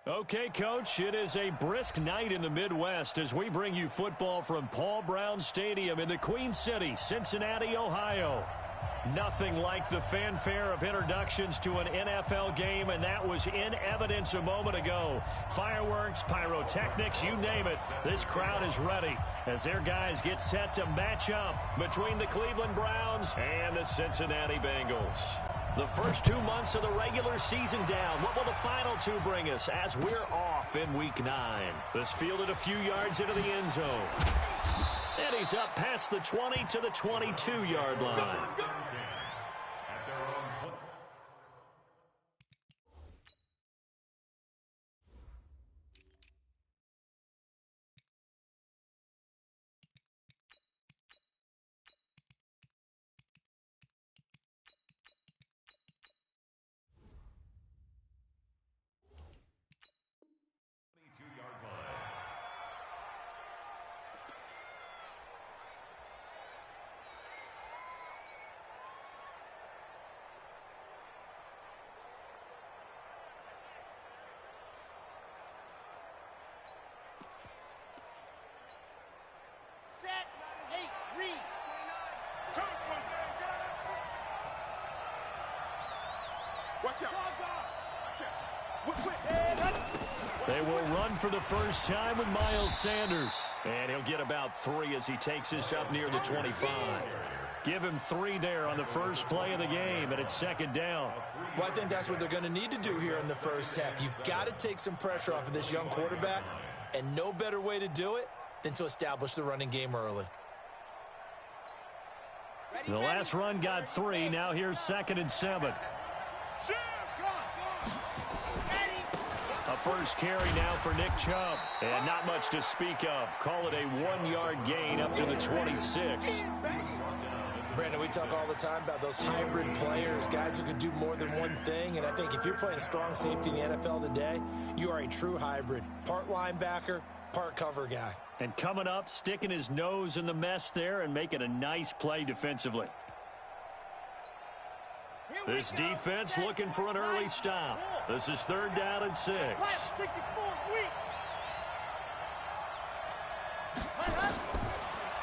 Okay, Coach, it is a brisk night in the Midwest as we bring you football from Paul Brown Stadium in the Queen City, Cincinnati, Ohio. Nothing like the fanfare of introductions to an NFL game, and that was in evidence a moment ago. Fireworks, pyrotechnics, you name it. This crowd is ready as their guys get set to match up between the Cleveland Browns and the Cincinnati Bengals. The first 2 months of the regular season down. What will the final two bring us as we're off in Week 9? This fielded a few yards into the end zone. And he's up past the 20 to the 22-yard line. They will run for the first time with Miles Sanders. And he'll get about 3 as he takes this up near the 25. Give him 3 there on the first play of the game, and it's second down. Well, I think that's what they're going to need to do here in the first half. You've got to take some pressure off of this young quarterback, and no better way to do it than to establish the running game early. The last run got 3. Now here's 2nd and 7. A first carry now for Nick Chubb. And not much to speak of. Call it a 1-yard gain up to the 26. Brandon, we talk all the time about those hybrid players, guys who can do more than one thing. And I think if you're playing strong safety in the NFL today, you are a true hybrid. Part linebacker, part cover guy. And coming up, sticking his nose in the mess there and making a nice play defensively. This defense looking for an early stop. This is 3rd down and 6.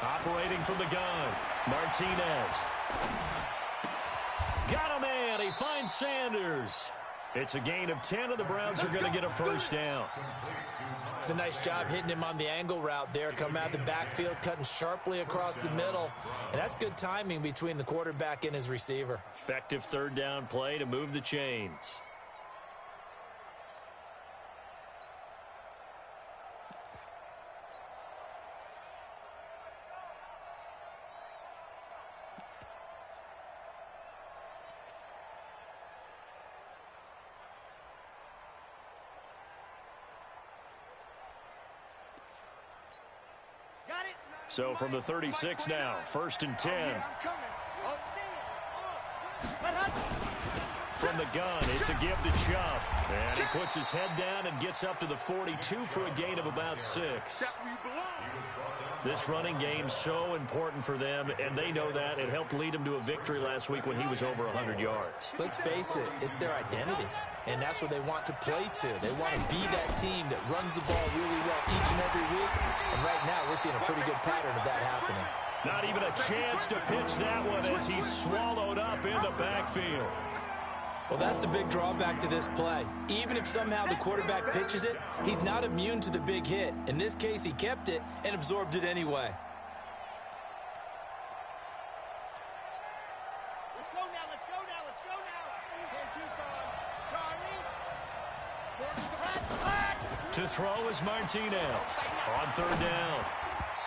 Operating from the gun, Martinez. Got a man. He finds Sanders. It's a gain of 10, and the Browns are going to get a first down. It's a nice job hitting him on the angle route there. Come out the backfield, cutting sharply across the middle. And that's good timing between the quarterback and his receiver. Effective 3rd down play to move the chains. So from the 36 now, 1st and 10. From the gun, it's a give to Chubb. And he puts his head down and gets up to the 42 for a gain of about 6. This running game so important for them, and they know that. It helped lead them to a victory last week when he was over 100 yards. Let's face it, it's their identity. And that's what they want to play to. They want to be that team that runs the ball really well each and every week. And right now, we're seeing a pretty good pattern of that happening. Not even a chance to pitch that one as he's swallowed up in the backfield. Well, that's the big drawback to this play. Even if somehow the quarterback pitches it, he's not immune to the big hit. In this case, he kept it and absorbed it anyway. To throw is Martinez on 3rd down.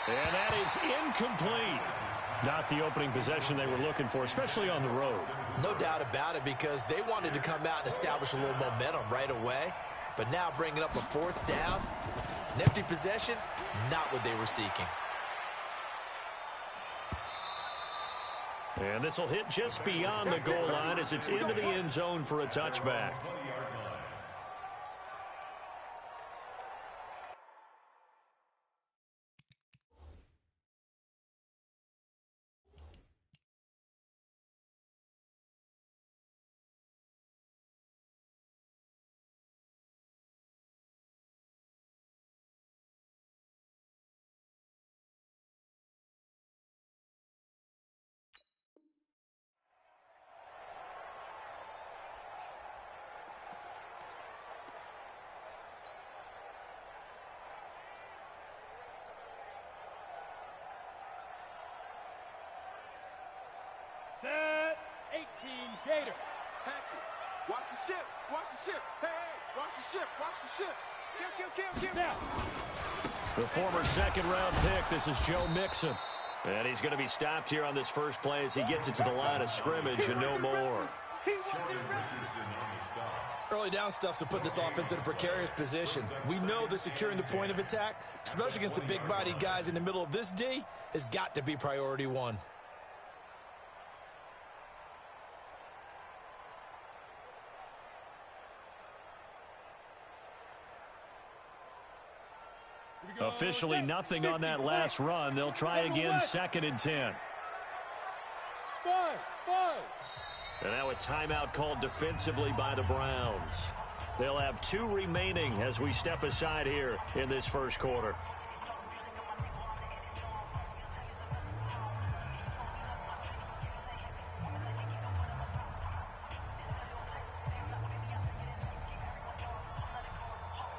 And that is incomplete. Not the opening possession they were looking for, especially on the road. No doubt about it, because they wanted to come out and establish a little momentum right away. But now bringing up a 4th down, an empty possession, not what they were seeking. And this will hit just beyond the goal line as it's into the end zone for a touchback. 18, Gator. Patsy, watch the ship. Watch the ship. Hey, hey, watch the ship. Watch the ship. Kill. Now. The former second-round pick, this is Joe Mixon. And he's going to be stopped here on this first play as he gets it to the line of scrimmage and no more. Early down stuff to put this offense in a precarious position. We know that securing the point of attack, especially against the big-bodied guys in the middle of this D, has got to be priority one. Officially nothing on that last run. They'll try again, 2nd and 10. And now a timeout called defensively by the Browns. They'll have 2 remaining as we step aside here in this first quarter.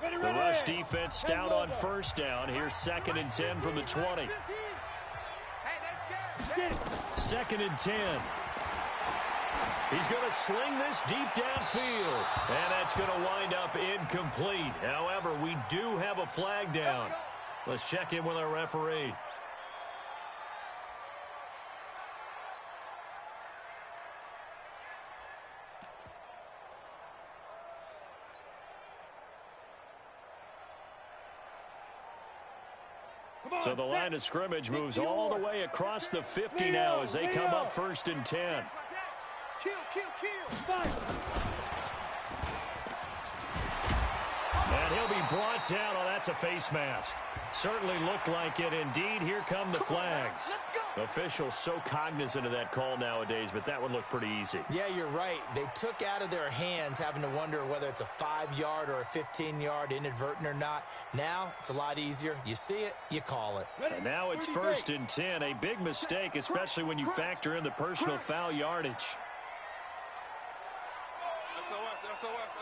The rush defense stout on first down. Here's 2nd and 10 from the 20. 2nd and 10. He's going to sling this deep downfield. And that's going to wind up incomplete. However, we do have a flag down. Let's check in with our referee. So the line of scrimmage moves all the way across the 50 now as they come up 1st and 10. And he'll be brought down. Oh, that's a face mask. Certainly looked like it. Indeed, here come the flags. Officials so cognizant of that call nowadays, but that one looked pretty easy. Yeah, you're right. They took out of their hands having to wonder whether it's a 5-yard or a 15-yard inadvertent or not. Now, it's a lot easier. You see it, you call it. And now it's 1st and 10. A big mistake, especially when you factor in the personal foul yardage.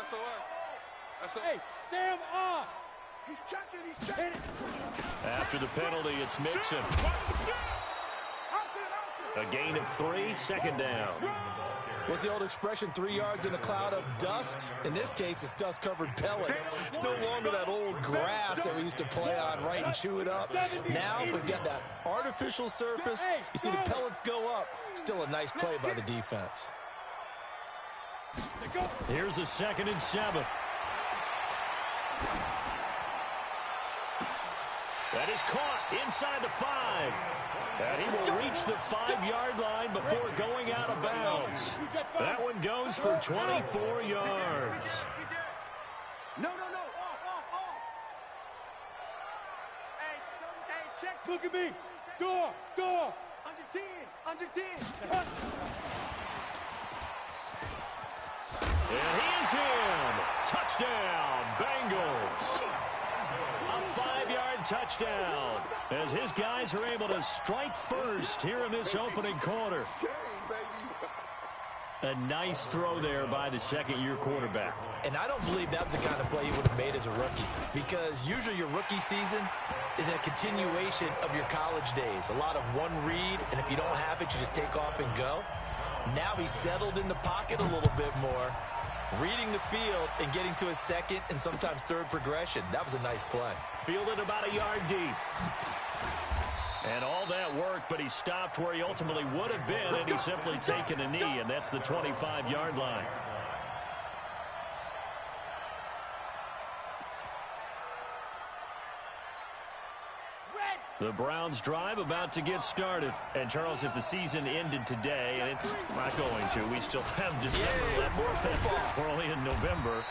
SOS. Hey, Sam off. He's checking. After the penalty, it's Mixon. A gain of 3, 2nd down. What's the old expression, 3 yards in a cloud of dust? In this case, it's dust-covered pellets. It's no longer that old grass that we used to play on, right, and chew it up. Now we've got that artificial surface. You see the pellets go up. Still a nice play by the defense. Here's a 2nd and 7. That is caught inside the 5. And he will reach the 5-yard line before going out of bounds. That one goes for 24 yards. No. Off. Hey, check. Look at me. Door. Under 10. And he is in. Touchdown, Bengals. A 5-yard touchdown as his guys are able to strike first here in this opening quarter. A nice throw there by the second-year quarterback. And I don't believe that was the kind of play he would have made as a rookie, because usually your rookie season is a continuation of your college days. A lot of one read, and if you don't have it, you just take off and go. Now he's settled in the pocket a little bit more, reading the field and getting to his second and sometimes third progression. That was a nice play. Fielded about a yard deep. And all that work, but he stopped where he ultimately would have been, and he's simply taken a knee, and that's the 25-yard line. The Browns drive about to get started. And, Charles, if the season ended today, and it's not going to, we still have December left. We're only in November.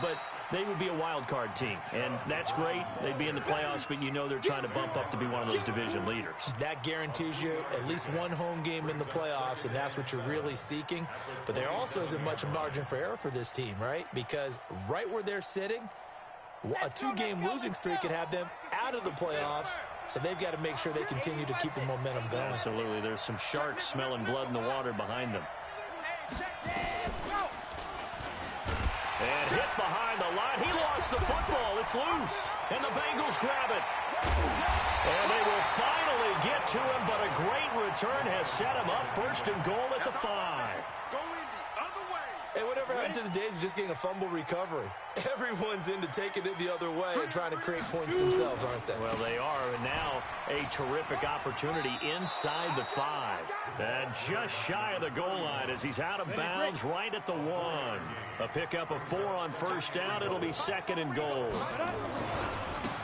But they would be a wild card team, and that's great. They'd be in the playoffs, but you know they're trying to bump up to be one of those division leaders. That guarantees you at least one home game in the playoffs, and that's what you're really seeking. But there also isn't much margin for error for this team, right? Because right where they're sitting, a 2-game losing streak could have them out of the playoffs. So they've got to make sure they continue to keep the momentum going. Absolutely. There's some sharks smelling blood in the water behind them. And hit behind the line. He lost the football. It's loose. And the Bengals grab it. And they will finally get to him, but a great return has set him up 1st and goal at the 5. Hey, whatever happened to the days of just getting a fumble recovery? Everyone's into taking it the other way and trying to create points themselves, aren't they? Well, they are, and now a terrific opportunity inside the 5. And just shy of the goal line as he's out of bounds right at the 1. A pickup of 4 on first down. It'll be 2nd and goal.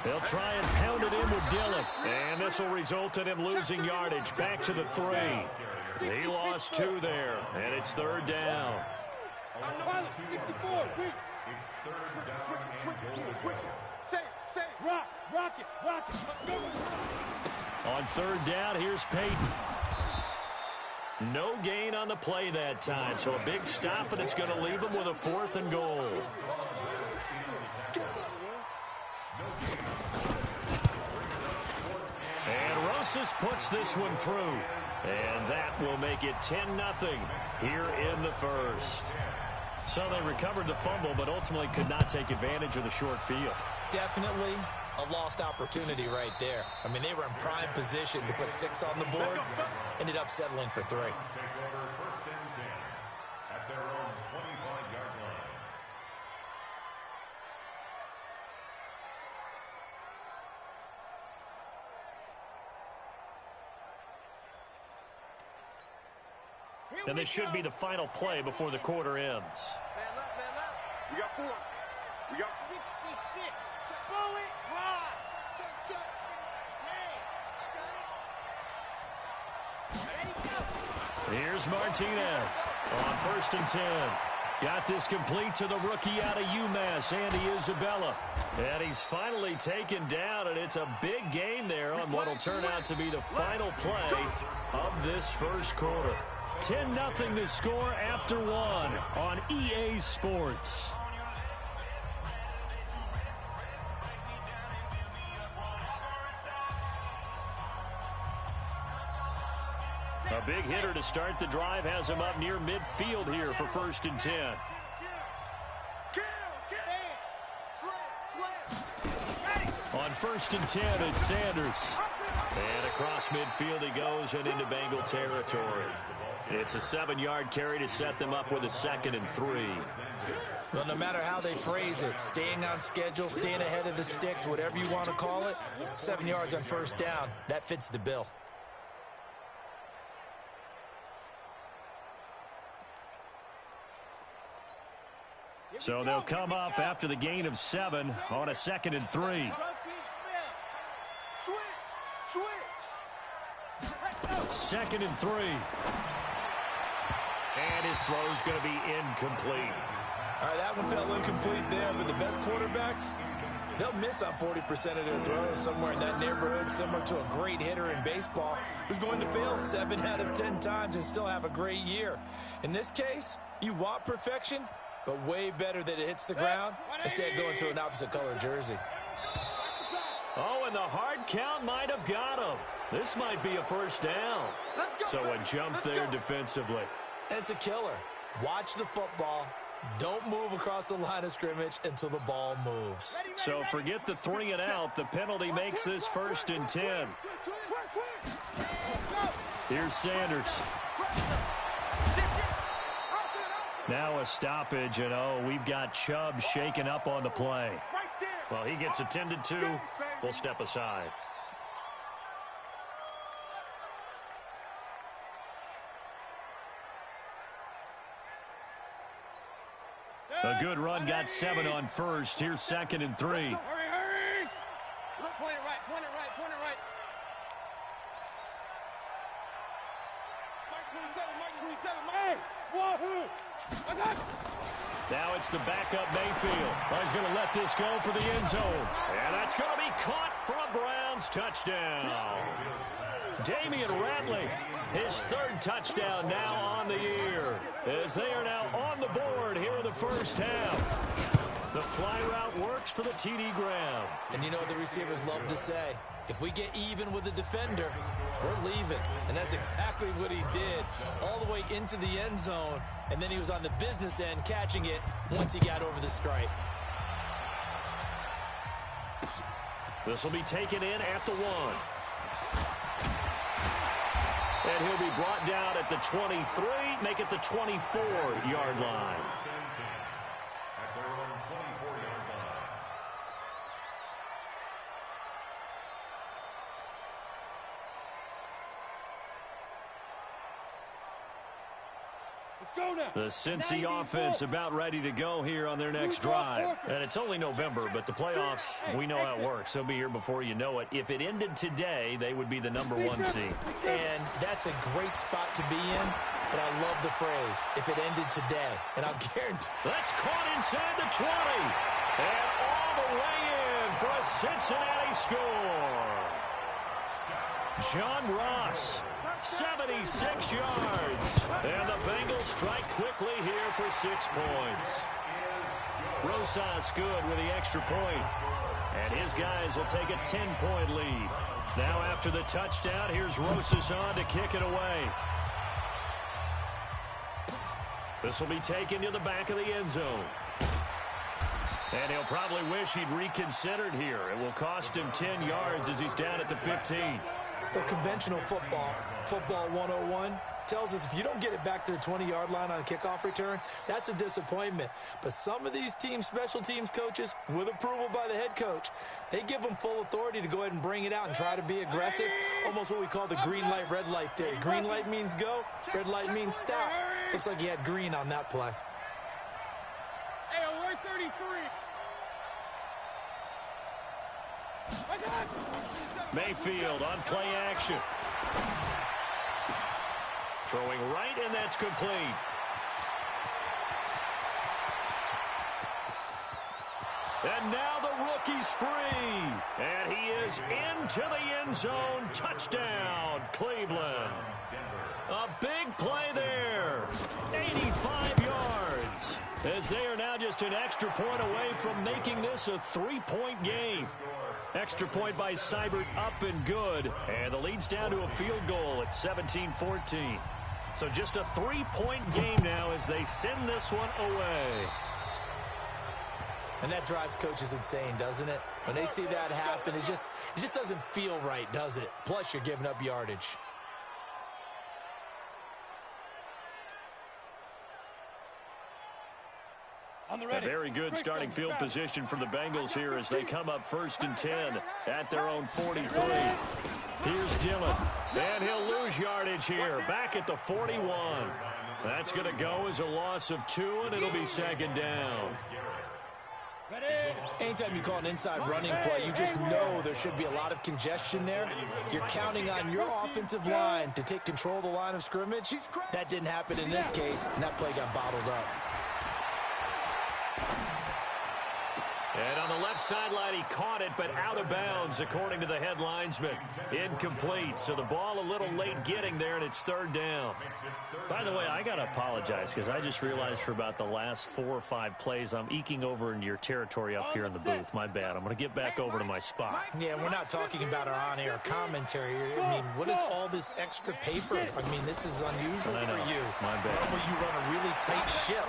They'll try and pound it in with Dillon. And this will result in him losing yardage. Back to the 3. He lost 2 there, and it's 3rd down. 64, quick. Switch it. Say. Rock it. On 3rd down, here's Peyton. No gain on the play that time, so a big stop, and it's going to leave him with a 4th and goal. And Rosas puts this one through. And that will make it 10-0 here in the 1st. So they recovered the fumble, but ultimately could not take advantage of the short field. Definitely a lost opportunity right there. I mean, they were in prime position to put 6 on the board. Ended up settling for 3. And this should be the final play before the quarter ends. Man left. We got 4. We got 66. Bullet ride. Check. Hey, Here's Martinez on 1st and 10. Got this complete to the rookie out of UMass, Andy Isabella. And he's finally taken down, and it's a big gain there on what will turn out to be the final play of this 1st quarter. 10-0 the score after 1 on EA Sports. A big hitter to start the drive has him up near midfield here for 1st and 10. On 1st and 10, it's Sanders. And across midfield he goes and into Bengal territory. It's a 7-yard carry to set them up with a 2nd and 3. Well, no matter how they phrase it, staying on schedule, staying ahead of the sticks, whatever you want to call it, 7 yards on 1st down, that fits the bill. So they'll come up after the gain of 7 on a 2nd and 3. Switch. 2nd and 3. And his throw's going to be incomplete. All right, that one fell incomplete there, but the best quarterbacks, they'll miss on 40% of their throws, somewhere in that neighborhood, similar to a great hitter in baseball who's going to fail 7 out of 10 times and still have a great year. In this case, you want perfection, but way better that it hits the ground instead of going to an opposite color jersey. Oh, and the hard count might have got him. This might be a 1st down. So a jump there defensively. And it's a killer. Watch the football. Don't move across the line of scrimmage until the ball moves. So forget the 3 and out. The penalty makes this 1st and 10. Here's Sanders. Now a stoppage, and we've got Chubb shaken up on the play. Well, he gets attended to. We'll step aside. A good run, got 7 on 1st. Here's 2nd and 3. Hurry. Point it right. Mike 27. Hey, wahoo! Now it's the backup Mayfield. He's going to let this go for the end zone. And that's going to be caught for a Browns touchdown. Damian Ratley, his 3rd touchdown now on the year, as they are now on the board here in the 1st half. The fly route works for the TD Graham. And you know what the receivers love to say? If we get even with the defender, we're leaving. And that's exactly what he did, all the way into the end zone. And then he was on the business end catching it once he got over the stripe. This will be taken in at the 1. And he'll be brought down at the 23, make it the 24-yard line. go now. The Cincy offense about ready to go here on their next drive. And it's only November, but the playoffs, we know how it works. They'll be here before you know it. If it ended today, they would be the #1 seed. And that's a great spot to be in, but I love the phrase, if it ended today. And I'll guarantee. That's caught inside the 20. And all the way in for a Cincinnati score. John Ross, 76 yards. And the Bengals strike quickly here for 6 points. Rosas good with the extra point. And his guys will take a 10-point lead. Now after the touchdown, here's Rosas on to kick it away. This will be taken to the back of the end zone. And he'll probably wish he'd reconsidered here. It will cost him 10 yards as he's down at the 15. Well, conventional football 101, tells us if you don't get it back to the 20-yard line on a kickoff return, that's a disappointment. But some of these teams, special teams coaches, with approval by the head coach, they give them full authority to go ahead and bring it out and try to be aggressive, almost what we call the green light, red light theory. Green light means go, red light means stop. Looks like he had green on that play. Hey, alert 33. Mayfield on play action. Throwing right, and that's complete. And now the rookie's free. And he is into the end zone. Touchdown, Cleveland. A big play there. 85 yards. As they are now just an extra point away from making this a 3-point game. Extra point by Seibert up and good. And the lead's down to a field goal at 17-14. So just a 3-point game now as they send this one away. And that drives coaches insane, doesn't it? When they see that happen, it just doesn't feel right, does it? Plus, you're giving up yardage. A very good starting field position for the Bengals here as they come up 1st and 10 at their own 43. Here's Dillon, and he'll lose yardage here, back at the 41. That's going to go as a loss of 2, and it'll be 2nd down. Anytime you call an inside running play, you just know there should be a lot of congestion there. You're counting on your offensive line to take control of the line of scrimmage. That didn't happen in this case, and that play got bottled up. And on the left sideline, he caught it, but out of bounds, according to the head linesman. Incomplete, so the ball a little late getting there, and it's 3rd down. By the way, I got to apologize, because I just realized for about the last 4 or 5 plays, I'm eking over into your territory up here in the booth. My bad. I'm going to get back over to my spot. Yeah, we're not talking about our on-air commentary. I mean, what is all this extra paper? I mean, this is unusual for you. My bad. Normally you run a really tight ship.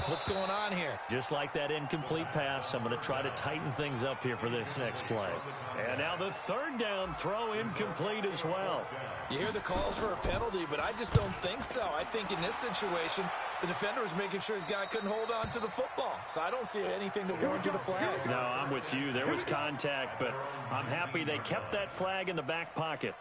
What's going on here? Just like that incomplete pass, I'm going to try to tighten things up here for this next play. And now the 3rd down throw incomplete as well. You hear the calls for a penalty, but I just don't think so. I think in this situation, the defender was making sure his guy couldn't hold on to the football. So I don't see anything to warrant the flag. No, I'm with you. There was contact, but I'm happy they kept that flag in the back pocket.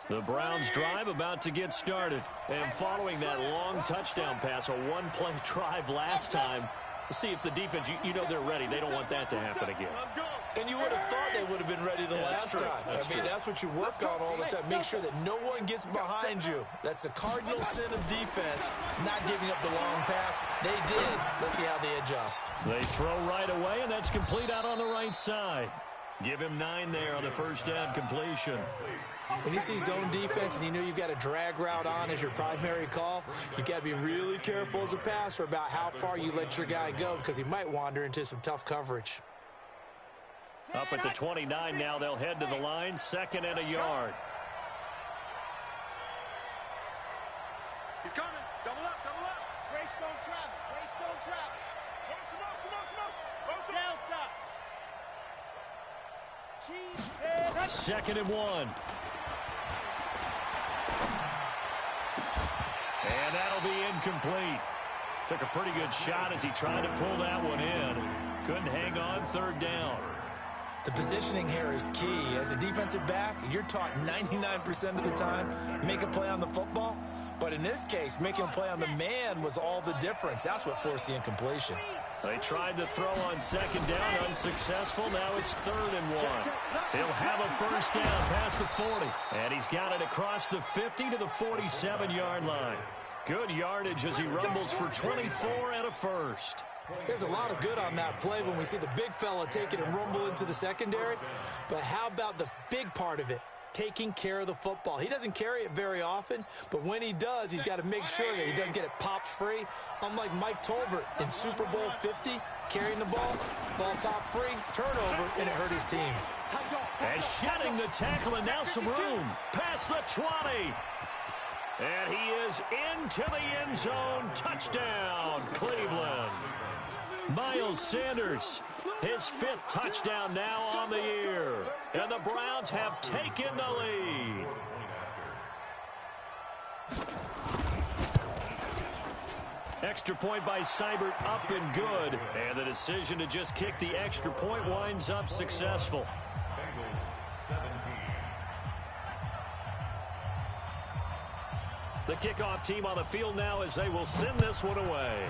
The Browns drive about to get started. And following that long touchdown pass, a one-play drive last time, see if the defense, you know they're ready. They don't want that to happen again. And you would have thought they would have been ready the last time. That's what you work on all the time. Make sure that no one gets behind you. That's the cardinal sin of defense, not giving up the long pass. They did. Let's see how they adjust. They throw right away, and that's complete out on the right side. Give him 9 there on the first down completion. When you see zone defense and you know you've got a drag route on as your primary call, you've got to be really careful as a passer about how far you let your guy go because he might wander into some tough coverage. Up at the 29 now, they'll head to the line, 2nd and a yard. He's coming. Double up, double up. Greystone travel. Greystone travel. Delta. Cheese. 2nd and 1. And that'll be incomplete. Took a pretty good shot as he tried to pull that one in. Couldn't hang on third down. The positioning here is key. As a defensive back, you're taught 99% of the time, make a play on the football. But in this case, making a play on the man was all the difference. That's what forced the incompletion. They tried to throw on second down, unsuccessful. Now it's 3rd and 1. He'll have a first down past the 40. And he's got it across the 50 to the 47-yard line. Good yardage as he rumbles for 24 and a first. There's a lot of good on that play when we see the big fella take it and rumble into the secondary. But how about the big part of it? Taking care of the football. He doesn't carry it very often, but when he does, he's got to make sure that he doesn't get it popped free. Unlike Mike Tolbert in Super Bowl 50, carrying the ball popped free, turnover, and it hurt his team. And shedding the tackle, and now some room. Past the 20. And he is into the end zone. Touchdown, Cleveland. Miles Sanders, his 5th touchdown now on the year. And the Browns have taken the lead. Extra point by Seibert, up and good. And the decision to just kick the extra point winds up successful. The kickoff team on the field now as they will send this one away.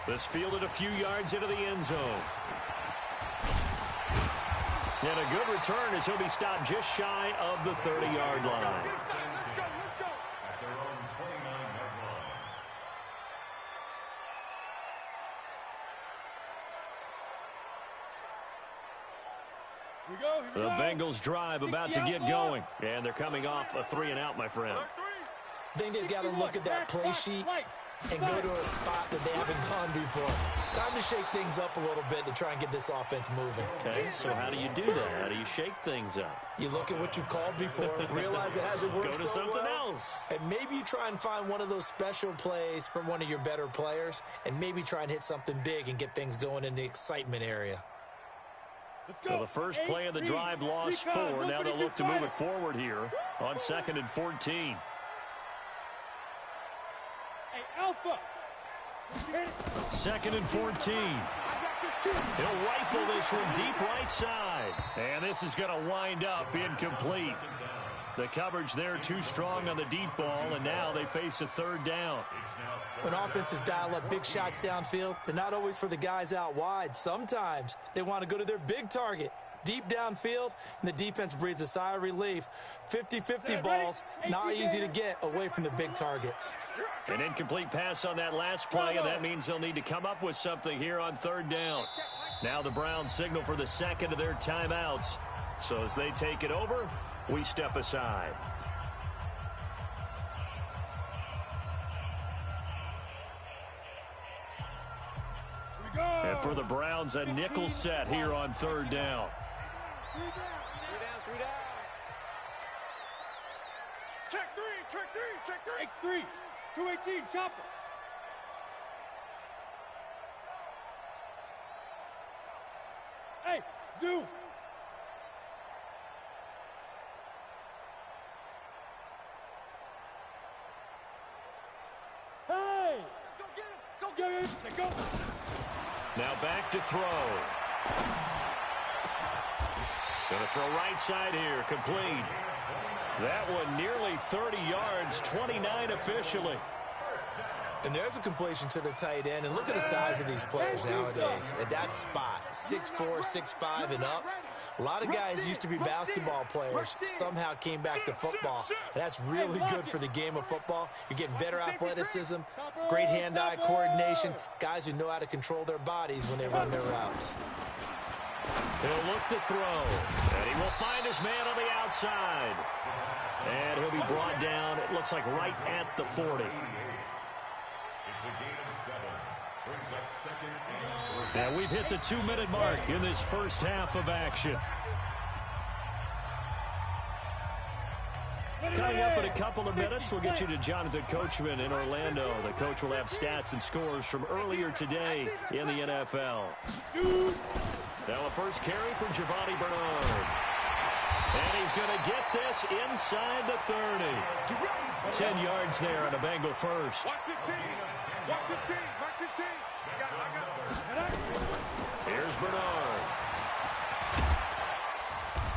This fielded a few yards into the end zone. And a good return as he'll be stopped just shy of the 30-yard line. The Bengals drive about to get going. And they're coming off a 3-and-out, my friend. I think they've got to look at that play sheet and go to a spot that they haven't gone before. Time to shake things up a little bit to try and get this offense moving. Okay, so how do you do that? How do you shake things up? You look at what you've called before, realize it hasn't worked so well. Go to something else. And maybe you try and find one of those special plays from one of your better players, and maybe try and hit something big and get things going in the excitement area. So the first play of the drive lost 4. Now they'll look to move it forward here on 2nd and 14. Alpha. 2nd and 14. He'll rifle this one deep right side. And this is going to wind up incomplete. The coverage there too strong on the deep ball, and now they face a 3rd down. When offenses dial up big shots downfield, they're not always for the guys out wide. Sometimes they want to go to their big target, deep downfield, and the defense breathes a sigh of relief. 50-50 balls, not easy to get away from the big targets. An incomplete pass on that last play, and that means they'll need to come up with something here on 3rd down. Now the Browns signal for the 2nd of their timeouts. So as they take it over, we step aside. And for the Browns, a nickel set here on 3rd down. 3 down. Check 3, check 3. X3, 218, chopper. Hey, zoom. Hey! Go get him! Go! Now back to throw. Going to throw right side here, complete. That one nearly 30 yards, 29 officially. And there's a completion to the tight end. And look at the size of these players nowadays. At that spot, 6'4", 6'5", and up. A lot of guys used to be basketball players, somehow came back to football. And that's really good for the game of football. You're getting better athleticism, great hand-eye coordination, guys who know how to control their bodies when they run their routes. He'll look to throw, and he will find his man on the outside. And he'll be brought down, it looks like right at the 40. It's a gain of 7. Brings up 2nd and 4. Now we've hit the 2-minute mark in this first half of action. Coming up in a couple of minutes, we'll get you to Jonathan Coachman in Orlando. The coach will have stats and scores from earlier today in the NFL. Now a first carry from Giovanni Bernard. And he's going to get this inside the 30. 10 yards there on a Bengal first. Watch 15. Watch 15. Watch 15. I got it. Here's Bernard.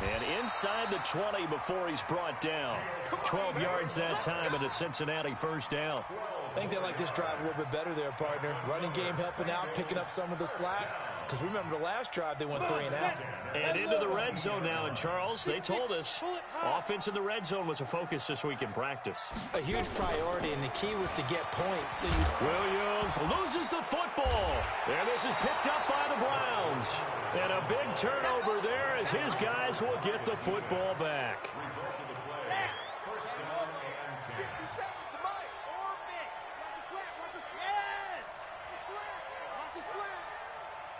And inside the 20 before he's brought down. 12 yards that time and a Cincinnati first down. I think they like this drive a little bit better there, partner. Running game helping out, picking up some of the slack. Because remember the last drive, they went 3 and out. And into the red zone now. And, Charles, they told us offense in the red zone was a focus this week in practice. A huge priority, and the key was to get points. So Williams loses the football. And this is picked up by the Browns. And a big turnover there as his guys will get the football back.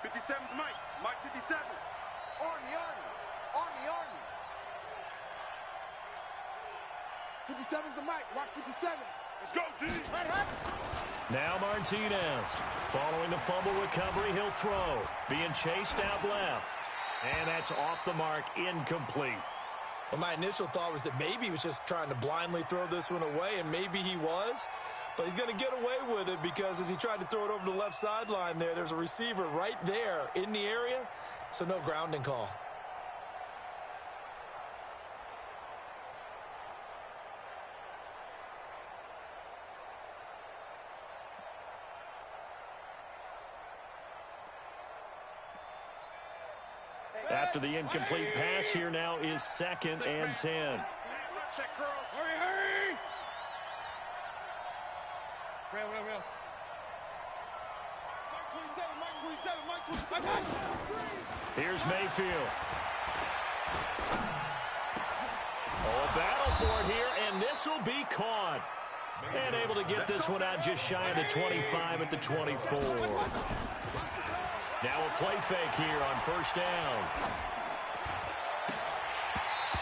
57's Mike. Mike 57. Army. 57's the Mike. Mike 57. Let's go, D. Now Martinez. Following the fumble recovery, he'll throw. Being chased out left. And that's off the mark, incomplete. Well, my initial thought was that maybe he was just trying to blindly throw this one away, and maybe he was. But he's going to get away with it because as he tried to throw it over the left sideline there's a receiver right there in the area, so no grounding call. After the incomplete pass, here now is 2nd and 10. Check, girls. Hurry. Real. Mike 27. Here's Mayfield. Oh, a battle for it here, and this will be caught. And able to get this one out just shy of the 25 at the 24. Now a play fake here on first down.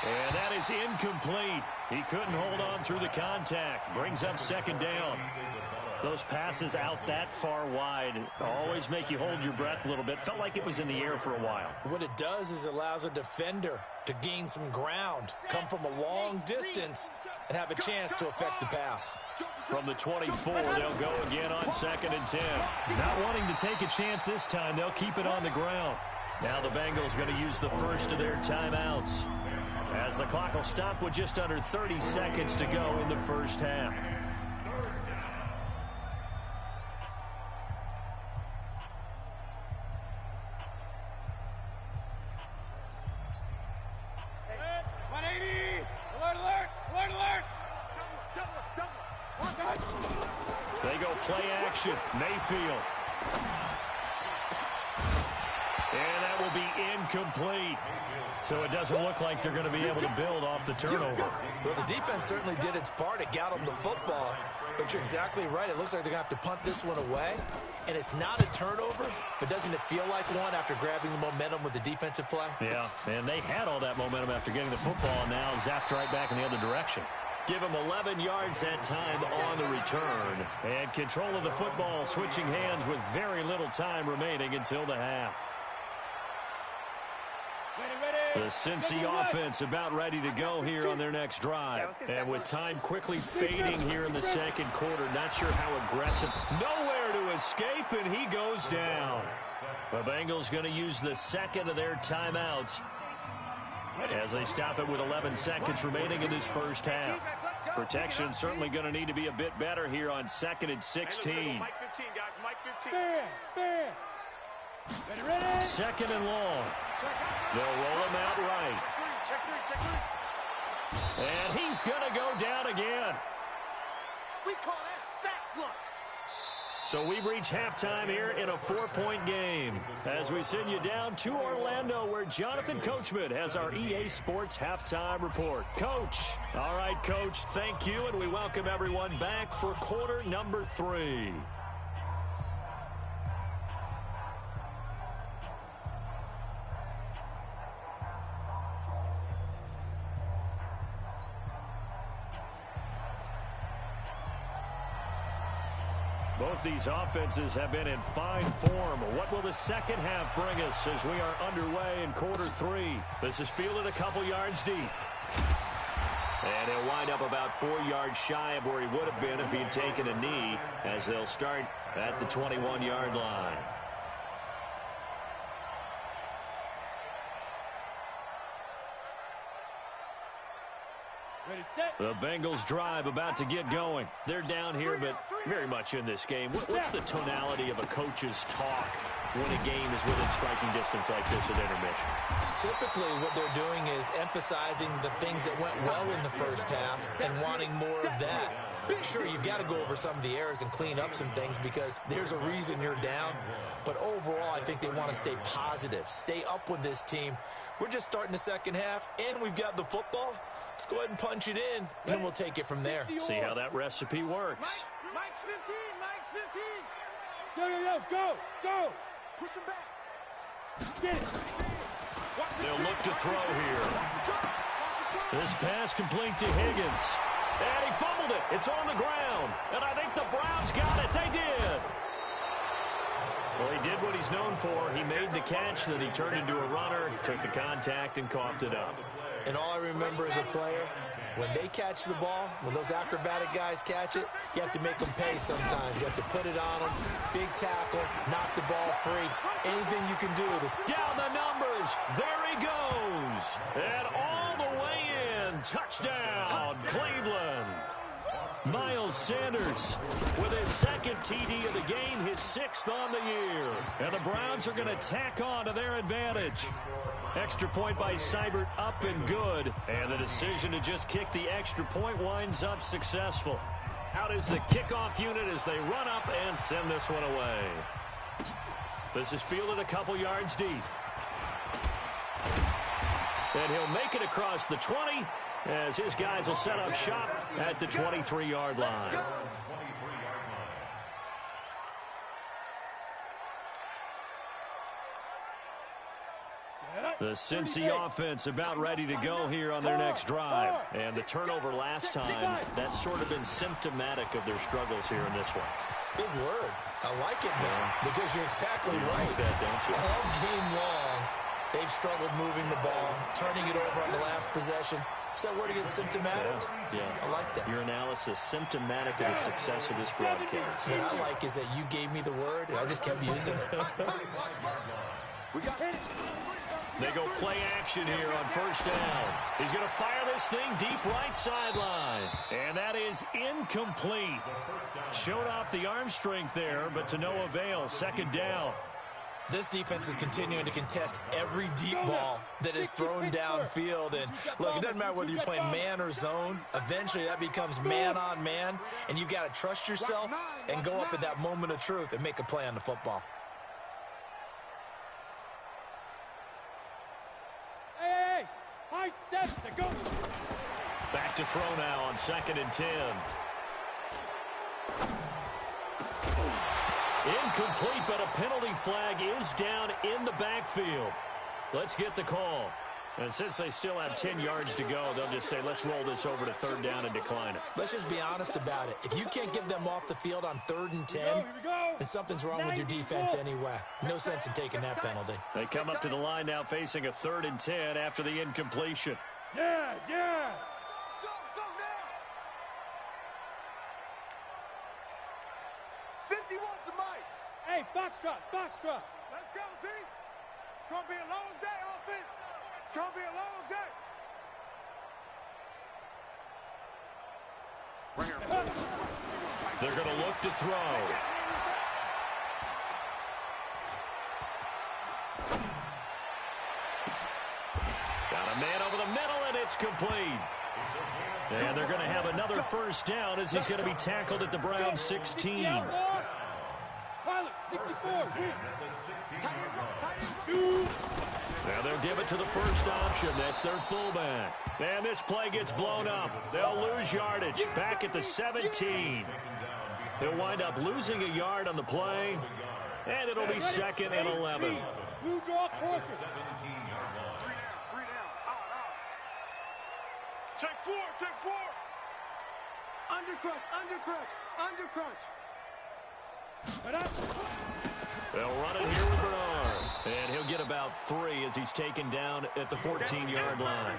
And that is incomplete. He couldn't hold on through the contact. Brings up 2nd down. Those passes out that far wide always make you hold your breath a little bit. Felt like it was in the air for a while. What it does is it allows a defender to gain some ground, come from a long distance, and have a chance to affect the pass. From the 24, they'll go again on 2nd and 10. Not wanting to take a chance this time, they'll keep it on the ground. Now the Bengals going to use the first of their timeouts, as the clock will stop with just under 30 seconds to go in the first half. They go play action. Mayfield. And that will be incomplete. So it doesn't look like they're going to be able to build off the turnover. Well, the defense certainly did its part. It got them the football. But you're exactly right. It looks like they're going to have to punt this one away. And it's not a turnover, but doesn't it feel like one after grabbing the momentum with the defensive play? Yeah, and they had all that momentum after getting the football, and now zapped right back in the other direction. Give him 11 yards that time on the return. And control of the football switching hands with very little time remaining until the half. The Cincy offense about ready to go here on their next drive. And with time quickly fading here in the second quarter, not sure how aggressive. Nowhere to escape, and he goes down. The Bengals going to use the second of their timeouts as they stop it with 11 seconds remaining in this first half. Protection certainly going to need to be a bit better here on 2nd and 16. Mike 15, guys. Mike 15. Ready. 2nd and long. They'll roll him out right. Check three. And he's going to go down again. We call that sack block. So we've reached halftime here in a 4-point game as we send you down to Orlando, where Jonathan Coachman has our EA Sports halftime report. Coach. All right, Coach, thank you, and we welcome everyone back for quarter number 3. Both these offenses have been in fine form. What will the second half bring us as we are underway in quarter 3? This is fielded a couple yards deep. And he'll wind up about 4 yards shy of where he would have been if he'd taken a knee, as they'll start at the 21-yard line. The Bengals drive about to get going. They're down here, but very much in this game. What's the tonality of a coach's talk when a game is within striking distance like this at intermission? Typically, what they're doing is emphasizing the things that went well in the first half and wanting more of that. Sure, you've got to go over some of the errors and clean up some things because there's a reason you're down. But overall, I think they want to stay positive, stay up with this team. We're just starting the second half, and we've got the football. Let's go ahead and punch it in, and then we'll take it from there. See how that recipe works. Mike's 15, Mike's 15. Go. Push him back. Get it. They'll look to throw here. This pass complete to Higgins. And he fumbled it. It's on the ground. And I think the Browns got it. They did. Well, he did what he's known for. He made the catch, then he turned into a runner, took the contact, and coughed it up. And all I remember as a player, when they catch the ball, when those acrobatic guys catch it, you have to make them pay sometimes. You have to put it on them, big tackle, knock the ball free. Anything you can do to... Down the numbers. There he goes. And all the way in. Touchdown, Cleveland. Miles Sanders with his second TD of the game, his 6th on the year. And the Browns are going to tack on to their advantage. Extra point by Seibert, up and good. And the decision to just kick the extra point winds up successful. Out is the kickoff unit as they run up and send this one away. This is fielded a couple yards deep. And he'll make it across the 20 as his guys will set up shop at the 23-yard line. The Cincy offense about ready to go here on their next drive. And the turnover last time, that's sort of been symptomatic of their struggles here in this one. Good word. I like it, though, because you're exactly right. Like that, don't you? All game long, they've struggled moving the ball, turning it over on the last possession. Is that word again, symptomatic? Yeah. I like that. Your analysis, symptomatic of the success of this broadcast. What I like is that you gave me the word, and I just kept using it. We got it. They go play action here on first down. He's going to fire this thing deep right sideline. And that is incomplete. Showed off the arm strength there, but to no avail. Second down. This defense is continuing to contest every deep ball that is thrown downfield. And look, it doesn't matter whether you're playing man or zone. Eventually, that becomes man on man. And you've got to trust yourself and go up at that moment of truth and make a play on the football. Hey, high set to go. Back to throw now on 2nd and 10. Incomplete, but a penalty flag is down in the backfield. Let's get the call. And since they still have 10 yards to go, they'll just say, let's roll this over to 3rd down and decline it. Let's just be honest about it. If you can't get them off the field on 3rd and 10, then something's wrong with your defense anyway. No sense in taking that penalty. They come up to the line now facing a 3rd and 10 after the incompletion. Yes. Go now. 51's the mic. Hey, foxtrot. Let's go, D. It's going to be a long day, offense. It's going to be a long day. They're going to look to throw. Got a man over the middle, and it's complete. And they're going to have another first down as he's going to be tackled at the Browns 16. Pilot, 64. Now they'll give it to the first option. That's their fullback. And this play gets blown up. They'll lose yardage back at the 17. They'll wind up losing a yard on the play. And it'll be 2nd and 11. Blue draw caution. 3 down. Out. Take 4. Under crunch. They'll run it here with Bernard. And he'll get about 3 as he's taken down at the 14-yard line.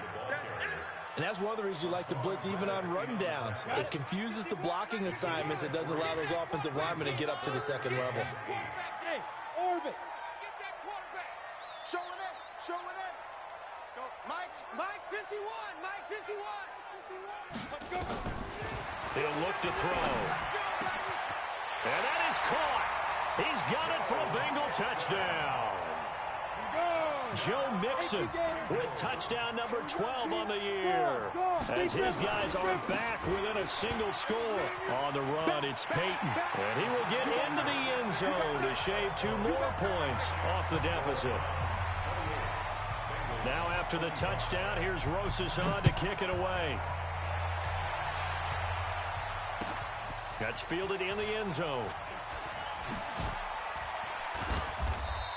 And that's one of the reasons you like to blitz even on run downs. It confuses the blocking assignments. It doesn't allow those offensive linemen to get up to the second level. Orbit. Showing it. Showing it. Go. Mike 51. Mike 51. Let's go. He'll look to throw. And that is caught. He's got it for a Bengal touchdown. Joe Mixon with touchdown number 12 on the year. As his guys are back within a single score. On the run, it's Peyton. And he will get into the end zone to shave 2 more points off the deficit. Now after the touchdown, here's Rosas on to kick it away. That's fielded in the end zone.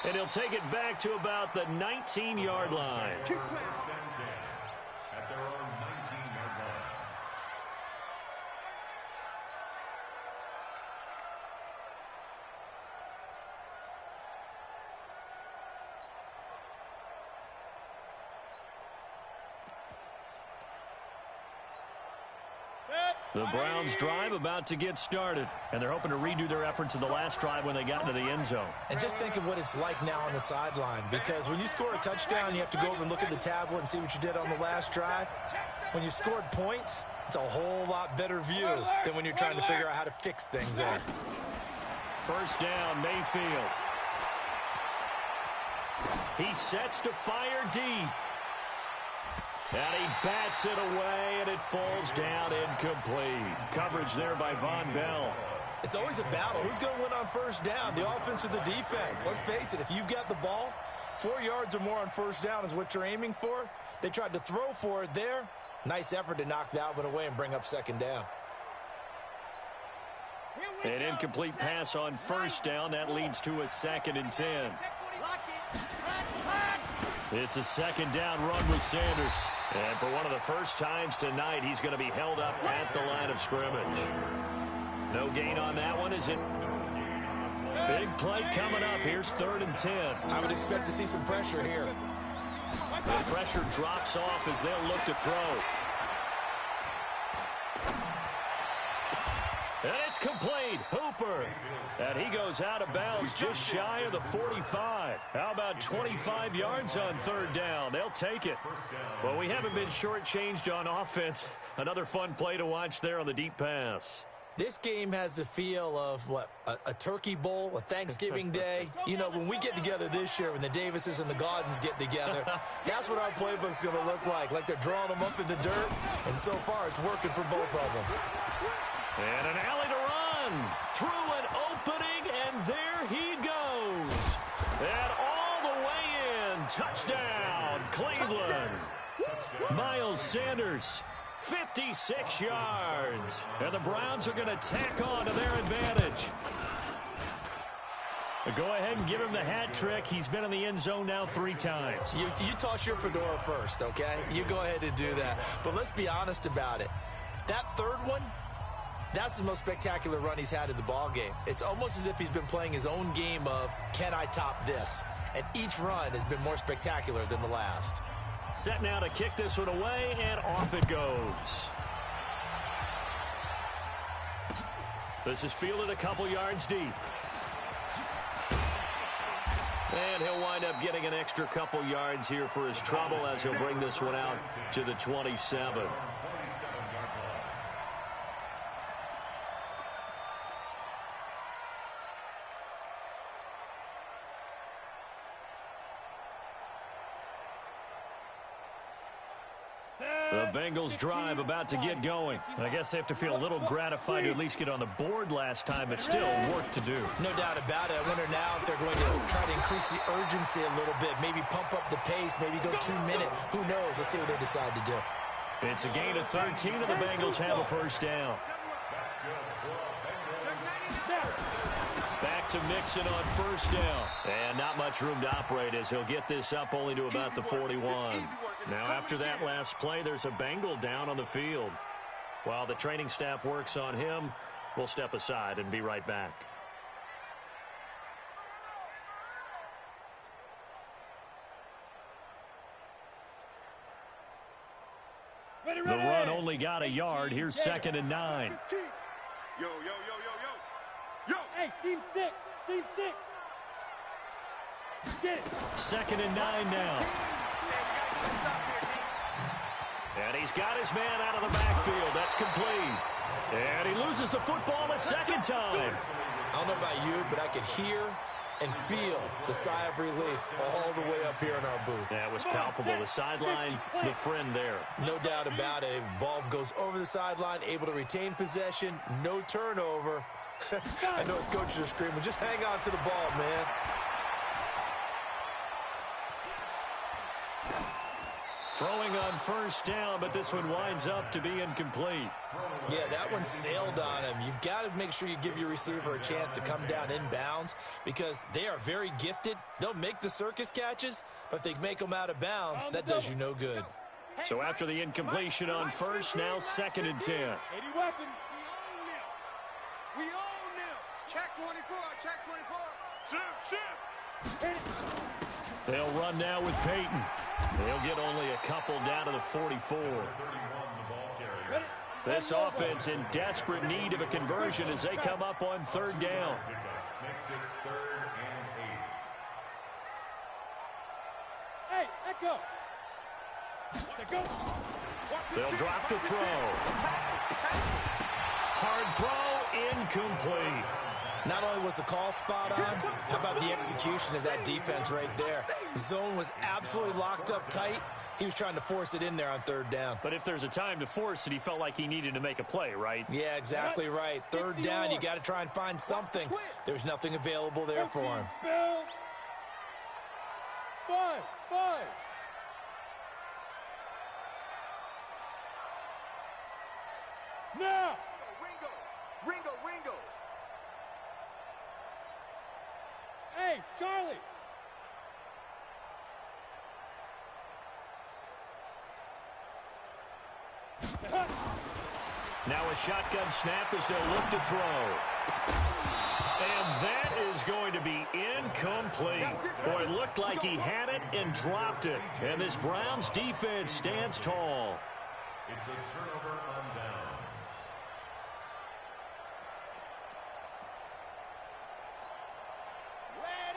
And he'll take it back to about the 19-yard line. At their own 19-yard line. The Browns drive about to get started, and they're hoping to redo their efforts of the last drive when they got into the end zone. And just think of what it's like now on the sideline, because when you score a touchdown, you have to go over and look at the tablet and see what you did on the last drive. When you scored points, it's a whole lot better view than when you're trying to figure out how to fix things there. First down, Mayfield. He sets to fire deep. And he bats it away, and it falls down incomplete. Coverage there by Von Bell. It's always a battle. Who's going to win on first down, the offense or the defense? Let's face it, if you've got the ball, 4 yards or more on first down is what you're aiming for. They tried to throw for it there. Nice effort to knock that one away and bring up second down. An incomplete pass on first down. That leads to a 2nd and 10. It's a second down run with Sanders. And for one of the first times tonight, he's going to be held up at the line of scrimmage. No gain on that one, is it? Big play coming up. Here's 3rd and 10. I would expect to see some pressure here. The pressure drops off as they'll look to throw. And it's complete. Hooper. And he goes out of bounds just shy of the 45. How about 25 yards on 3rd down? They'll take it. Well, we haven't been shortchanged on offense. Another fun play to watch there on the deep pass. This game has the feel of, what, a turkey bowl, a Thanksgiving day. You know, when we get together this year, when the Davises and the Gaudens get together, that's what our playbook's going to look like they're drawing them up in the dirt. And so far, it's working for both of them. And an alley to run. Through an opening, and there he goes. And all the way in. Touchdown, Cleveland. Miles Sanders, 56 yards. And the Browns are going to tack on to their advantage. Go ahead and give him the hat trick. He's been in the end zone now 3 times. You toss your fedora first, okay? You go ahead and do that. But let's be honest about it. That 3rd one, that's the most spectacular run he's had in the ballgame. It's almost as if he's been playing his own game of, can I top this? And each run has been more spectacular than the last. Set now to kick this one away, and off it goes. This is fielded a couple yards deep. And he'll wind up getting an extra couple yards here for his trouble as he'll bring this one out to the 27. The Bengals drive about to get going. I guess they have to feel a little gratified to at least get on the board last time, but still work to do. No doubt about it. I wonder now if they're going to try to increase the urgency a little bit, maybe pump up the pace, maybe go 2 minute. Who knows? Let's see what they decide to do. It's a gain of 13, and the Bengals have a first down. Back to Mixon on first down. And not much room to operate as he'll get this up only to about the 41. Now after that last play, there's a Bengal down on the field. While the training staff works on him, we'll step aside and be right back. Ready, The ready. run only got a yard. Here's 2nd and 9. 15. Yo, yo, yo, yo, yo. Yo. Hey, seam 6. Seam 6. Get it. 2nd and 9 now. And he's got his man out of the backfield. That's complete. And he loses the football a second time. I don't know about you, but I could hear and feel the sigh of relief all the way up here in our booth. That was palpable. The sideline, the friend there. No doubt about it. Ball goes over the sideline, able to retain possession, no turnover. I know his coaches are screaming, just hang on to the ball, man. Throwing on first down, but this one winds up to be incomplete. Yeah, that one sailed on him. You've got to make sure you give your receiver a chance to come down inbounds because they are very gifted. They'll make the circus catches, but they make them out of bounds. That does you no good. So after the incompletion on first, now 2nd and 10. 80 weapon. We own them. Check 24. Check 24. Shift, shift. They'll run now with Peyton. They'll get only a couple down to the 44. This offense in desperate need of a conversion as they come up on 3rd down. Makes it 3rd and 8. Hey, Echo. Go. They'll drop the throw. Hard throw, incomplete. Not only was the call spot on, how about the execution of that defense right there? The zone was absolutely locked up tight. He was trying to force it in there on 3rd down. But if there's a time to force it, he felt like he needed to make a play, right? Yeah, exactly right. 3rd down, you got to try and find something. There's nothing available there for him. Spell. 5. Now. Ringo. Hey, Charlie. Now a shotgun snap as they'll look to throw. And that is going to be incomplete. Boy, it looked like he had it and dropped it. And this Browns defense stands tall. It's a turnover on downs.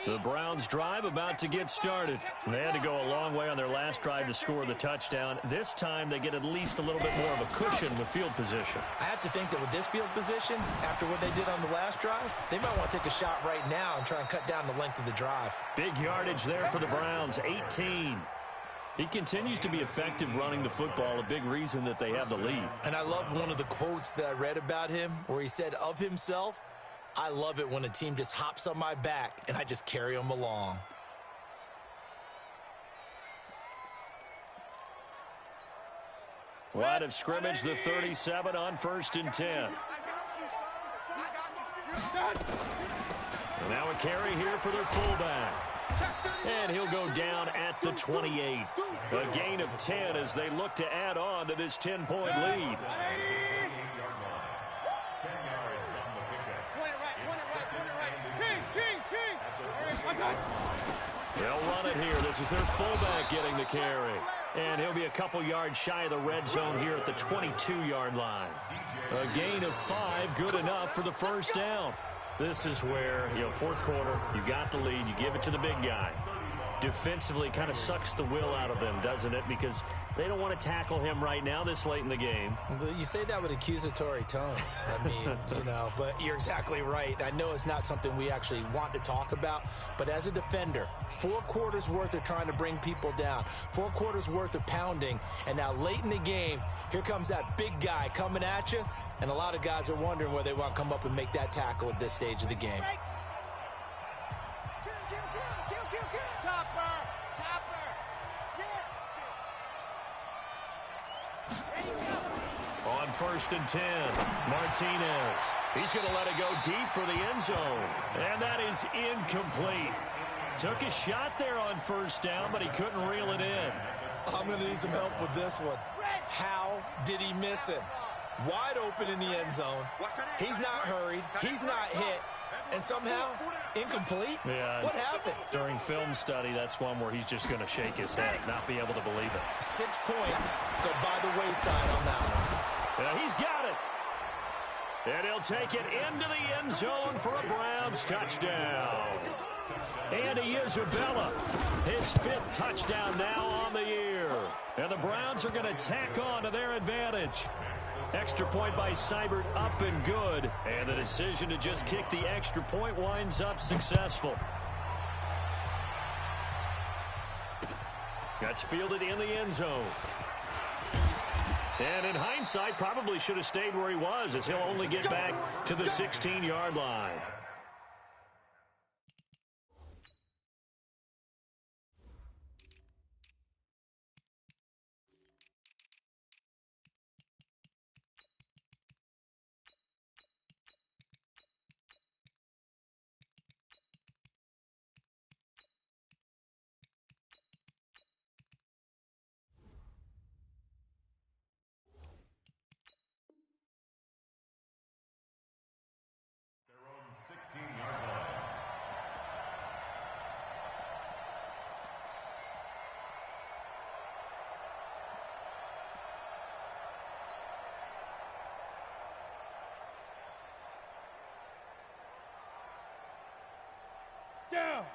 The Browns drive about to get started. They had to go a long way on their last drive to score the touchdown. This time they get at least a little bit more of a cushion with field position. I have to think that with this field position, after what they did on the last drive, they might want to take a shot right now and try and cut down the length of the drive. Big yardage there for the Browns, 18. He continues to be effective running the football, a big reason that they have the lead. And I love one of the quotes that I read about him where he said of himself, I love it when a team just hops on my back and I just carry them along. Line of scrimmage, the 37 on 1st and 10. I got you, son. I got you. And now a carry here for their fullback. And he'll go down at the 28. A gain of 10 as they look to add on to this 10-point lead. They'll run it here. This is their fullback getting the carry. And he'll be a couple yards shy of the red zone here at the 22-yard line. A gain of 5, good enough for the first down. This is where, 4th quarter, you got the lead, you give it to the big guy. Defensively, kind of sucks the will out of them, doesn't it? Because they don't want to tackle him right now this late in the game. You say that with accusatory tones. I mean, but you're exactly right. I know it's not something we actually want to talk about, but as a defender, 4 quarters worth of trying to bring people down, 4 quarters worth of pounding, and now late in the game, here comes that big guy coming at you, and a lot of guys are wondering where they want to come up and make that tackle at this stage of the game. On 1st and 10, Martinez. He's going to let it go deep for the end zone. And that is incomplete. Took a shot there on 1st down, but he couldn't reel it in. I'm going to need some help with this one. How did he miss it? Wide open in the end zone. He's not hurried. He's not hit. and somehow incomplete? Yeah. What happened? During film study, that's one where he's just going to shake his head, not be able to believe it. 6 points go by the wayside on that one. Yeah, he's got it. And he'll take it into the end zone for a Browns touchdown. Andy Isabella, his 5th touchdown now on the year. And the Browns are going to tack on to their advantage. Extra point by Seibert, up and good. And the decision to just kick the extra point winds up successful. That's fielded in the end zone. And in hindsight, probably should have stayed where he was, as he'll only get back to the 16-yard line.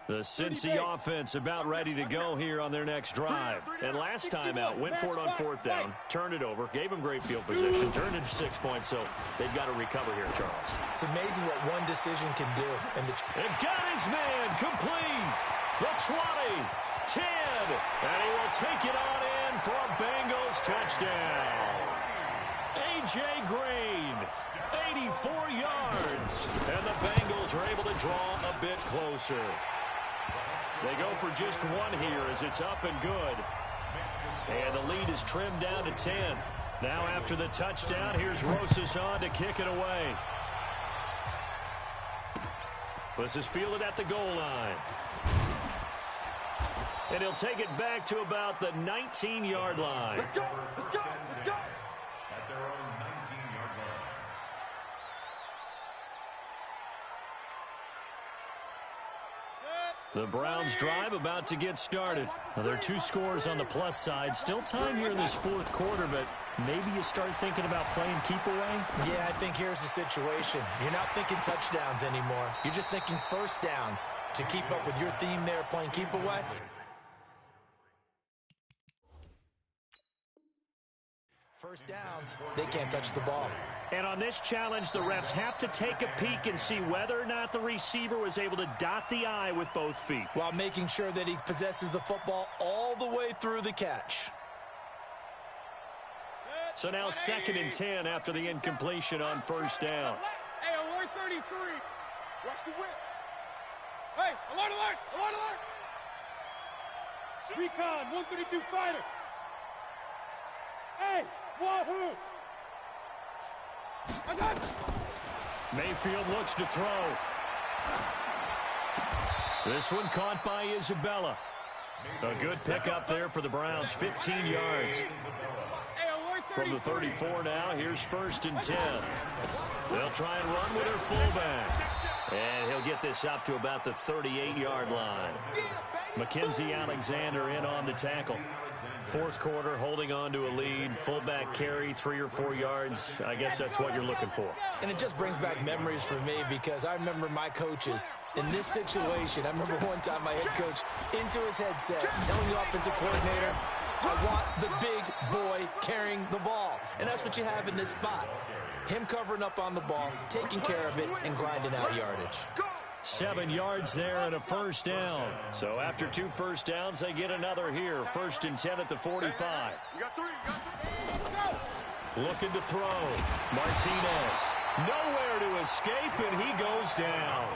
The Cincy offense about ready to go here on their next drive. And last time out, went for it on 4th down, turned it over, gave them great field position, turned it to 6 points, so they've got to recover here, Charles. It's amazing what one decision can do. And got his man complete. The 20, 10, and he will take it on in for a Bengals touchdown. A.J. Green, 84 yards, and the Bengals are able to draw a bit closer. They go for just one here as it's up and good. And the lead is trimmed down to 10. Now after the touchdown, here's Rosas on to kick it away. This is fielded at the goal line. And he'll take it back to about the 19-yard line. Let's go! Let's go! Let's go! At their own 19-yard line. The Browns drive about to get started. Now, there are 2 scores on the plus side. Still time here in this 4th quarter, but maybe you start thinking about playing keep away? Yeah, I think here's the situation. You're not thinking touchdowns anymore. You're just thinking first downs. To keep up with your theme there, playing keep away. First downs, they can't touch the ball. And on this challenge, the refs have to take a peek and see whether or not the receiver was able to dot the I with both feet, while making sure that he possesses the football all the way through the catch. So now 2nd and 10 after the incompletion on first down. Hey, alert 33. Watch the whip. Hey, alert, alert, alert, alert. Recon, 132 fighter. Hey, wahoo. I got it. Mayfield looks to throw. This one caught by Isabella. A good pickup there for the Browns, 15 yards. From the 34 now, here's 1st and 10. They'll try and run with their fullback. And he'll get this up to about the 38-yard line. Mackenzie Alexander in on the tackle. 4th quarter, holding on to a lead. Fullback carry, 3 or 4 yards. I guess that's what you're looking for. And it just brings back memories for me because I remember my coaches in this situation. I remember one time my head coach into his headset telling the offensive coordinator, I want the big boy carrying the ball. And that's what you have in this spot. Him covering up on the ball, taking care of it, and grinding out yardage. 7 yards there and a first down. So after 2 first downs, they get another here. 1st and 10 at the 45. You got 3. Looking to throw. Martinez. Nowhere to escape, and he goes down.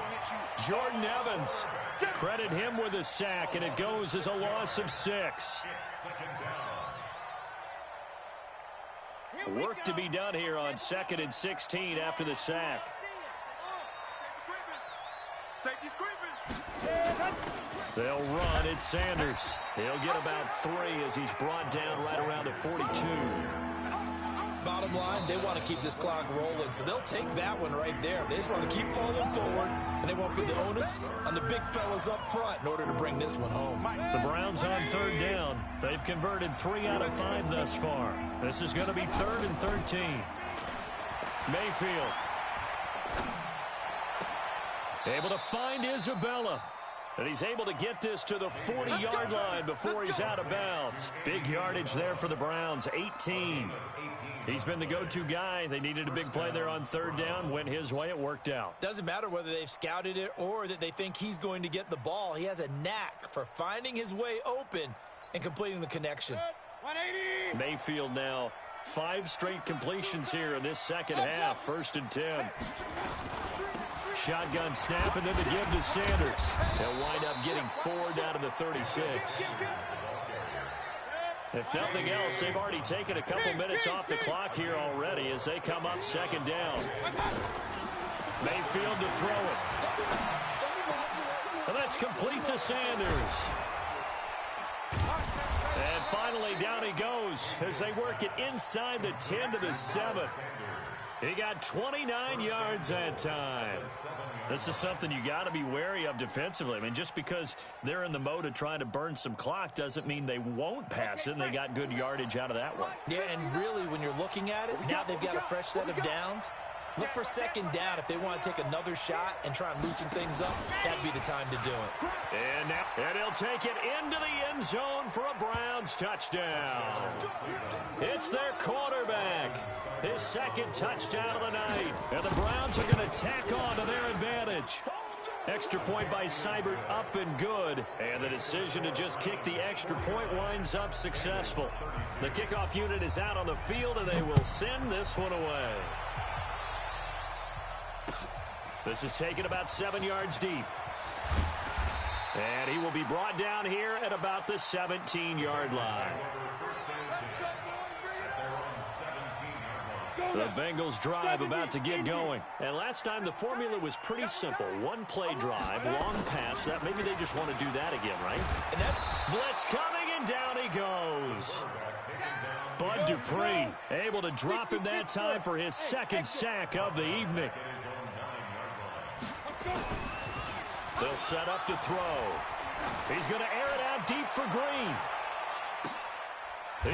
Jordan Evans. Credit him with a sack, and it goes as a loss of 6. Work to be done here on 2nd and 16 after the sack. Safety's creeping. They'll run. It's Sanders. He'll get about 3 as he's brought down right around the 42. Bottom line, they want to keep this clock rolling, so they'll take that one right there. They just want to keep falling forward, and they won't put the onus on the big fellas up front in order to bring this one home. The Browns on third down. They've converted 3 out of 5 thus far. This is going to be 3rd and 13. Mayfield able to find Isabella. And he's able to get this to the 40-yard line before he's out of bounds. Big yardage there for the Browns, 18. He's been the go-to guy. They needed a big play there on third down. Went his way. It worked out. Doesn't matter whether they've scouted it or that they think he's going to get the ball. He has a knack for finding his way open and completing the connection. 180. Mayfield now 5 straight completions here in this second half. 1st and 10. Shotgun snap, and then the give to Sanders. They'll wind up getting 4 down to the 36. If nothing else, they've already taken a couple minutes off the clock here already as they come up 2nd down. Mayfield to throw it. And that's complete to Sanders. And finally, down he goes as they work it inside the 10 to the 7. He got 29 yards that time. This is something you got to be wary of defensively. I mean, just because they're in the mode of trying to burn some clock doesn't mean they won't pass it, and they got good yardage out of that one. Yeah, and really, when you're looking at it, now they've got a fresh set of downs. Look for 2nd down if they want to take another shot and try and loosen things up. That'd be the time to do it. And he'll take it into the end zone for a Browns touchdown. It's their quarterback. His 2nd touchdown of the night. And the Browns are going to tack on to their advantage. Extra point by Seibert up and good. And the decision to just kick the extra point winds up successful. The kickoff unit is out on the field, and they will send this one away. This is taken about 7 yards deep. And he will be brought down here at about the 17-yard line. The Bengals drive about to get going. And last time the formula was pretty simple. 1 play drive, long pass. That maybe they just want to do that again, right? And that blitz coming, and down he goes. Bud Dupree able to drop him that time for his 2nd sack of the evening. They'll set up to throw. He's going to air it out deep for Green.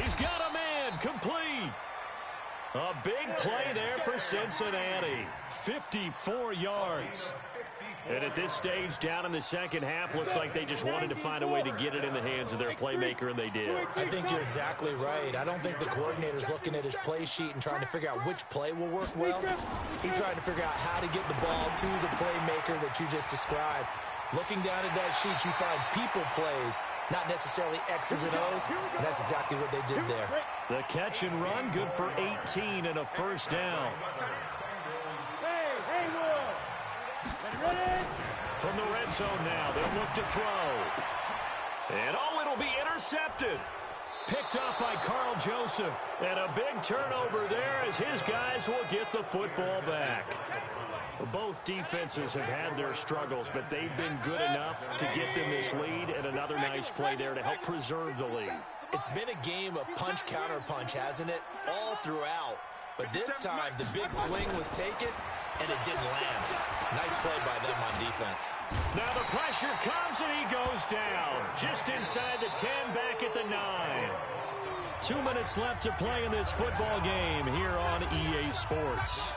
He's got a man, complete. A big play there for Cincinnati. 54 yards. And at this stage, down in the second half, looks like they just wanted to find a way to get it in the hands of their playmaker, and they did. I think you're exactly right. I don't think the coordinator's looking at his play sheet and trying to figure out which play will work well. He's trying to figure out how to get the ball to the playmaker that you just described. Looking down at that sheet, you find people plays, not necessarily X's and O's, and that's exactly what they did there. The catch and run, good for 18 and a 1st down. From the red zone now, they'll look to throw. And it'll be intercepted. Picked off by Carl Joseph. And a big turnover there as his guys will get the football back. Both defenses have had their struggles, but they've been good enough to get them this lead, and another nice play there to help preserve the lead. It's been a game of punch-counter-punch, hasn't it? All throughout. But this time, the big swing was taken, and it didn't land. Nice play by them on defense. Now the pressure comes, and he goes down. Just inside the 10, back at the 9. 2 minutes left to play in this football game here on EA Sports.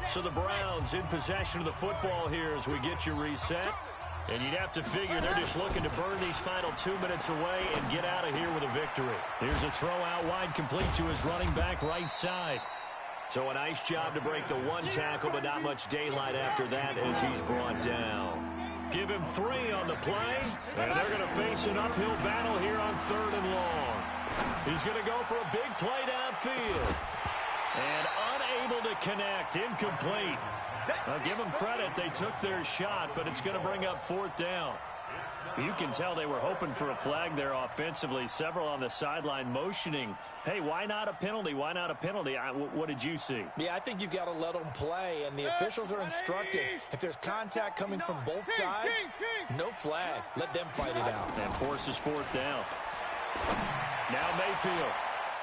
So the Browns in possession of the football here as we get you reset. And you'd have to figure they're just looking to burn these final 2 minutes away and get out of here with a victory. Here's a throw out wide, complete to his running back right side. So a nice job to break the 1 tackle, but not much daylight after that as he's brought down. Give him 3 on the play, and they're going to face an uphill battle here on 3rd and long. He's going to go for a big play downfield. And unable to connect, incomplete. I'll give them credit. They took their shot, but it's going to bring up 4th down. You can tell they were hoping for a flag there offensively. Several on the sideline motioning, hey, why not a penalty? Why not a penalty? What did you see? Yeah, I think you've got to let them play, and the officials are instructed. If there's contact coming from both sides, no flag. Let them fight it out. And forces fourth down. Now Mayfield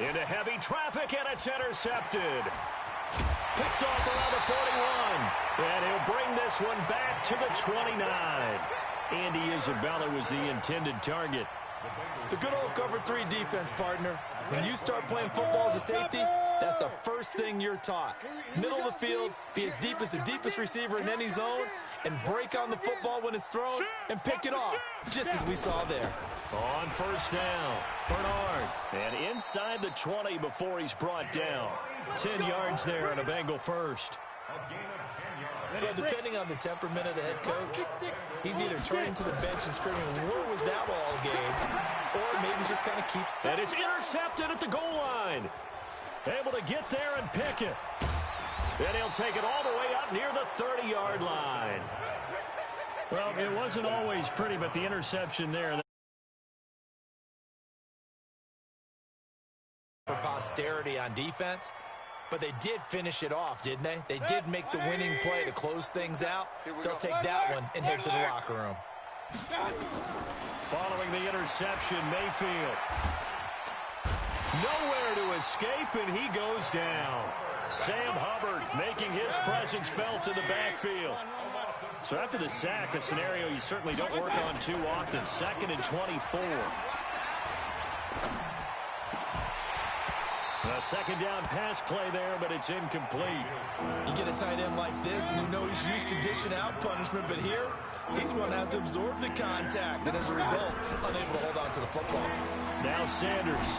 into heavy traffic, and it's intercepted. Picked off around the 41, and he'll bring this one back to the 29. Andy Isabella was the intended target. The good old cover 3 defense, partner. When you start playing football as a safety, that's the first thing you're taught. Middle of the field, be as deep as the deepest receiver in any zone, and break on the football when it's thrown and pick it off, just as we saw there. On first down, Bernard. And inside the 20 before he's brought down. 10 yards there on a Bengal first. Well, depending on the temperament of the head coach, he's either turning to the bench and screaming, where was that all game? Or maybe just kind of keep... And it's intercepted at the goal line. Able to get there and pick it. And he'll take it all the way up near the 30-yard line. Well, it wasn't always pretty, but the interception there... for posterity on defense, but they did finish it off, didn't they? They did make the winning play to close things out. They'll take that one and head to the locker room. Following the interception, Mayfield. Nowhere to escape, and he goes down. Sam Hubbard making his presence felt in the backfield. So after the sack, a scenario you certainly don't work on too often. 2nd and 24. A second down pass play there, but it's incomplete. You get a tight end like this, and you know he's used to dishing out punishment, but here, he's one that has to absorb the contact, and as a result, unable to hold on to the football. Now Sanders.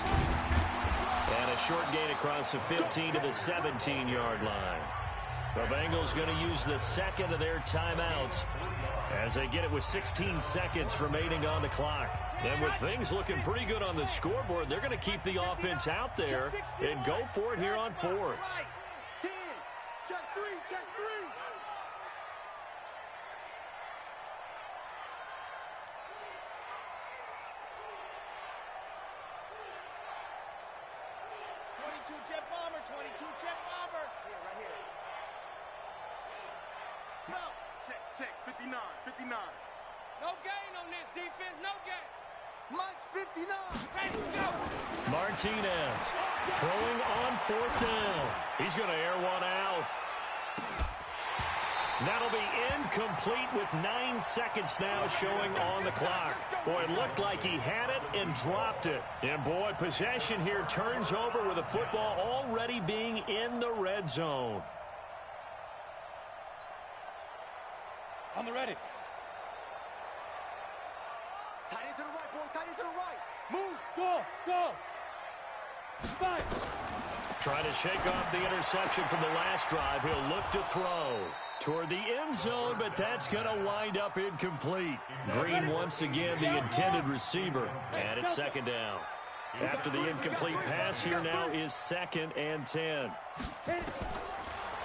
And a short gain across the 15 to the 17-yard line. The Bengals going to use the second of their timeouts as they get it with 16 seconds remaining on the clock. And with things looking pretty good on the scoreboard, they're going to keep the offense out there and go for it here on 4th. 10, check 3, check 3. Jet bomber, 22 jet bomber. Here, right here. No. Check, 59, 59. No gain on this defense, no gain. Mike's 59. Ready, go. Martinez throwing on 4th down. He's going to air one out. That'll be incomplete with 9 seconds now showing on the clock. Boy, it looked like he had it and dropped it. And boy, possession here turns over with the football already being in the red zone. On the ready. Tight end to the right, boy, tight end to the right. Move. Go. Fight. Trying to shake off the interception from the last drive. He'll look to throw toward the end zone, but that's going to wind up incomplete. Green once again the intended receiver, and it's 2nd down. After the incomplete pass, here now is 2nd and 10.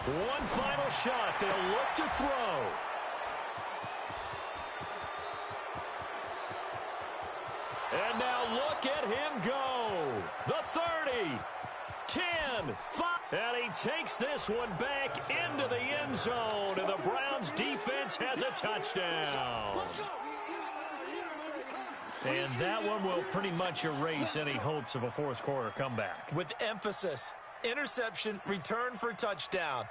One final shot. They'll look to throw. And now look at him go. The 30, 10, 5. And he takes this one back into the end zone. And the Browns defense has a touchdown. And that one will pretty much erase any hopes of a 4th quarter comeback. With emphasis, interception, return for touchdown.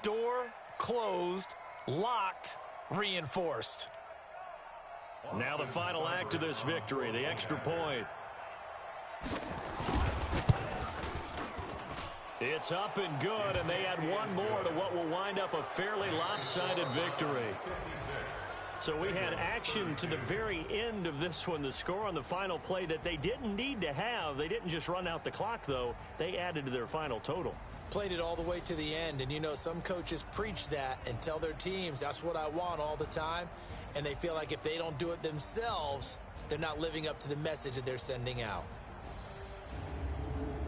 Door closed, locked, reinforced. Now the final act of this victory, the extra point. It's up and good, and they add one more to what will wind up a fairly lopsided victory. So we had action to the very end of this one. The score on the final play that they didn't need to have. They didn't just run out the clock, though. They added to their final total. Played it all the way to the end, and you know some coaches preach that and tell their teams that's what I want all the time, and they feel like if they don't do it themselves, they're not living up to the message that they're sending out.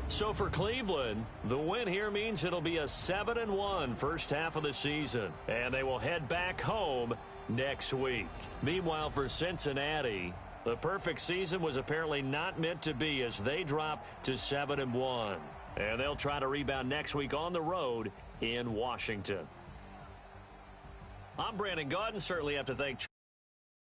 So for Cleveland, the win here means it'll be a 7-1 first half of the season, and they will head back home next week. Meanwhile, for Cincinnati, the perfect season was apparently not meant to be as they drop to 7-1. And they'll try to rebound next week on the road in Washington. I'm Brandon Gaudin. Certainly have to thank